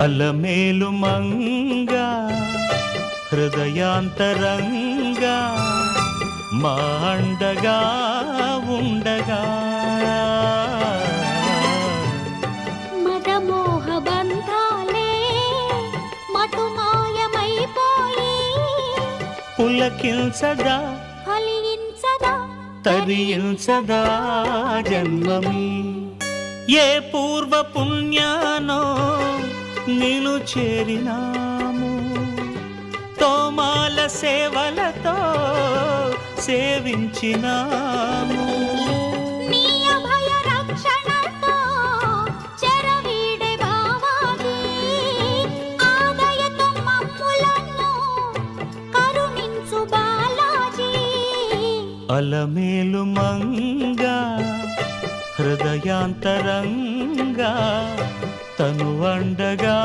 అలమేలు మంగా హృదయాంతరంగా మా అండగా ఉండగా మదమోహ బంధాలే మటుమాయమైపోయి పులకించదా ఫలించదా తరించదా జన్మమి ఏ పూర్వ పుణ్యానో నిను చేరినాము తోమాల సేవలతో సేవించినాము నీ అభయ రక్షణతో చెరవీడే భావాది ఆదయతో మమ్ములను కరుణించు బాలాజీ అలమేలు మంగా హృదయాంతరంగా తను అండగా